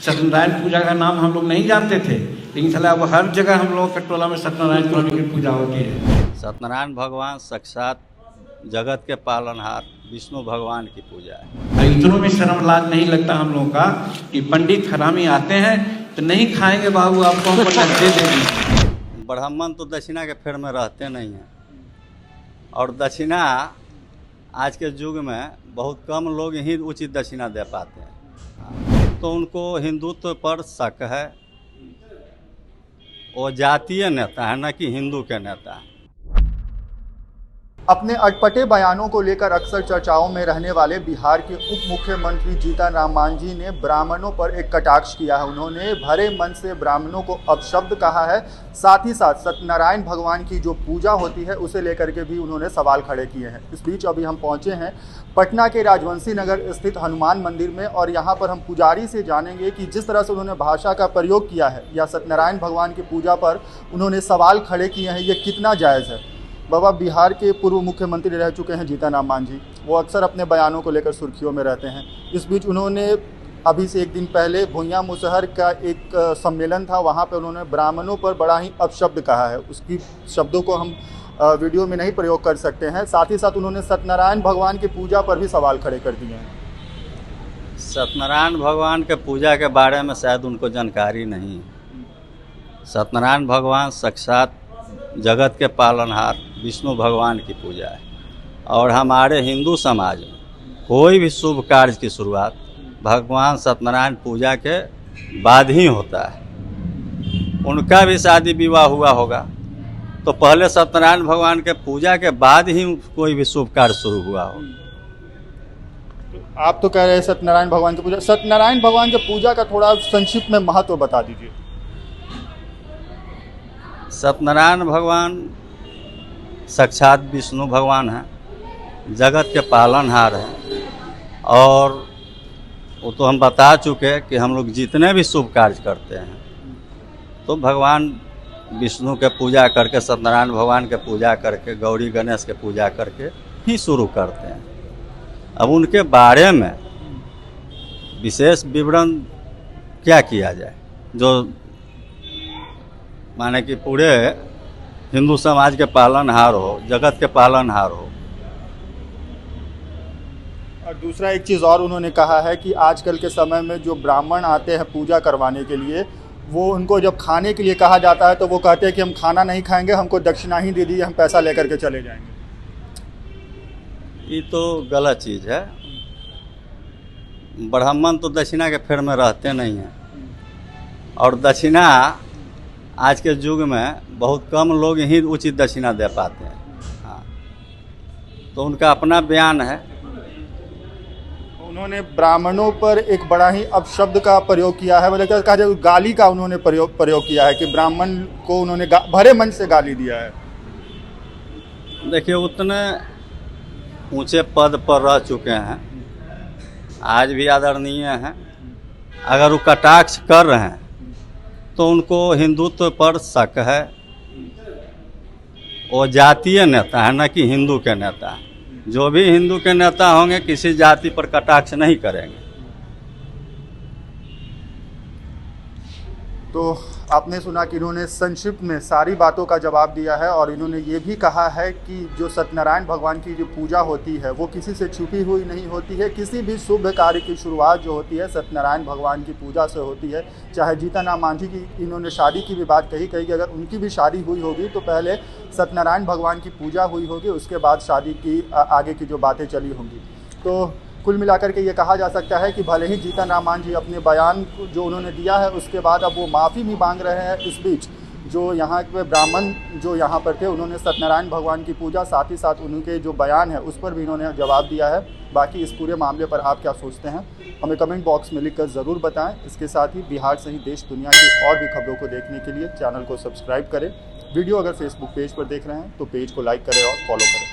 सत्यनारायण पूजा का नाम हम लोग नहीं जानते थे, लेकिन साला अब हर जगह हम लोग के टोला में सत्यनारायण स्वामी की पूजा होती है। सत्यनारायण भगवान साक्षात जगत के पालनहार विष्णु भगवान की पूजा है। इतनों भी शर्म लाज नहीं लगता हम लोगों का कि पंडित हरामी आते हैं तो नहीं खाएंगे बाबू, आपको हम पटक दे देंगे। ब्राह्मण तो दक्षिणा के फेर में रहते नहीं हैं, और दक्षिणा आज के युग में बहुत कम लोग ही उचित दक्षिणा दे पाते हैं। तो उनको हिंदुत्व पर शक है। वो जातीय नेता है, न कि हिंदू के नेता है। अपने अटपटे बयानों को लेकर अक्सर चर्चाओं में रहने वाले बिहार के उप मुख्यमंत्री जीतन राम मांझी ने ब्राह्मणों पर एक कटाक्ष किया है। उन्होंने भरे मन से ब्राह्मणों को अपशब्द कहा है। साथ ही साथ सत्यनारायण भगवान की जो पूजा होती है उसे लेकर के भी उन्होंने सवाल खड़े किए हैं। इस बीच अभी हम पहुंचे हैं पटना के राजवंशी नगर स्थित हनुमान मंदिर में, और यहाँ पर हम पुजारी से जानेंगे कि जिस तरह से उन्होंने भाषा का प्रयोग किया है या सत्यनारायण भगवान की पूजा पर उन्होंने सवाल खड़े किए हैं, ये कितना जायज़ है। बाबा, बिहार के पूर्व मुख्यमंत्री रह चुके हैं जीतन राम मांझी, वो अक्सर अपने बयानों को लेकर सुर्खियों में रहते हैं। इस बीच उन्होंने अभी से एक दिन पहले भुइयां मुसहर का एक सम्मेलन था, वहाँ पे उन्होंने ब्राह्मणों पर बड़ा ही अपशब्द कहा है। उसकी शब्दों को हम वीडियो में नहीं प्रयोग कर सकते हैं। साथ ही साथ उन्होंने सत्यनारायण भगवान की पूजा पर भी सवाल खड़े कर दिए हैं। सत्यनारायण भगवान के पूजा के बारे में शायद उनको जानकारी नहीं है। सत्यनारायण भगवान साक्षात जगत के पालनहार विष्णु भगवान की पूजा है, और हमारे हिंदू समाज में कोई भी शुभ कार्य की शुरुआत भगवान सत्यनारायण पूजा के बाद ही होता है। उनका भी शादी विवाह हुआ होगा तो पहले सत्यनारायण भगवान के पूजा के बाद ही कोई भी शुभ कार्य शुरू हुआ हो। आप तो कह रहे हैं सत्यनारायण भगवान की पूजा, सत्यनारायण भगवान की पूजा का थोड़ा संक्षिप्त में महत्व बता दीजिए। सत्यनारायण भगवान साक्षात विष्णु भगवान हैं, जगत के पालनहार हैं, और वो तो हम बता चुके हैं कि हम लोग जितने भी शुभ कार्य करते हैं तो भगवान विष्णु के पूजा करके, सत्यनारायण भगवान के पूजा करके, गौरी गणेश के पूजा करके ही शुरू करते हैं। अब उनके बारे में विशेष विवरण क्या किया जाए, जो माने कि पूरे हिंदू समाज के पालनहार हो, जगत के पालनहार हो। और दूसरा एक चीज़ और उन्होंने कहा है कि आजकल के समय में जो ब्राह्मण आते हैं पूजा करवाने के लिए, वो उनको जब खाने के लिए कहा जाता है तो वो कहते हैं कि हम खाना नहीं खाएंगे, हमको दक्षिणा ही दे दीजिए, हम पैसा लेकर के चले जाएंगे। ये तो गलत चीज़ है। ब्राह्मण तो दक्षिणा के फेर में रहते नहीं हैं, और दक्षिणा आज के युग में बहुत कम लोग ही उचित दक्षिणा दे पाते हैं। हाँ, तो उनका अपना बयान है। उन्होंने ब्राह्मणों पर एक बड़ा ही अपशब्द का प्रयोग किया है, मतलब कहा जाए गाली का उन्होंने प्रयोग किया है कि ब्राह्मण को उन्होंने भरे मन से गाली दिया है। देखिए, उतने ऊंचे पद पर रह चुके हैं, आज भी आदरणीय हैं। अगर वो कटाक्ष कर रहे हैं तो उनको हिंदुत्व पर शक है। वो जातीय नेता है, न कि हिंदू के नेता है। जो भी हिंदू के नेता होंगे किसी जाति पर कटाक्ष नहीं करेंगे। तो आपने सुना कि इन्होंने संक्षिप्त में सारी बातों का जवाब दिया है, और इन्होंने ये भी कहा है कि जो सत्यनारायण भगवान की जो पूजा होती है वो किसी से छुपी हुई नहीं होती है। किसी भी शुभ कार्य की शुरुआत जो होती है सत्यनारायण भगवान की पूजा से होती है। चाहे जीतन राम मांझी की इन्होंने शादी की भी बात कही कि अगर उनकी भी शादी हुई होगी तो पहले सत्यनारायण भगवान की पूजा हुई होगी, उसके बाद शादी की आगे की जो बातें चली होंगी। तो कुल मिलाकर के ये कहा जा सकता है कि भले ही जीतन राम मांझी अपने बयान जो उन्होंने दिया है उसके बाद अब वो माफ़ी भी मांग रहे हैं। इस बीच जो यहाँ के ब्राह्मण जो यहाँ पर थे उन्होंने सत्यनारायण भगवान की पूजा, साथ ही साथ उनके जो बयान है उस पर भी इन्होंने जवाब दिया है। बाकी इस पूरे मामले पर आप क्या सोचते हैं हमें कमेंट बॉक्स में लिखकर ज़रूर बताएं। इसके साथ ही बिहार सहित देश दुनिया की और भी खबरों को देखने के लिए चैनल को सब्सक्राइब करें। वीडियो अगर फेसबुक पेज पर देख रहे हैं तो पेज को लाइक करें और फॉलो करें।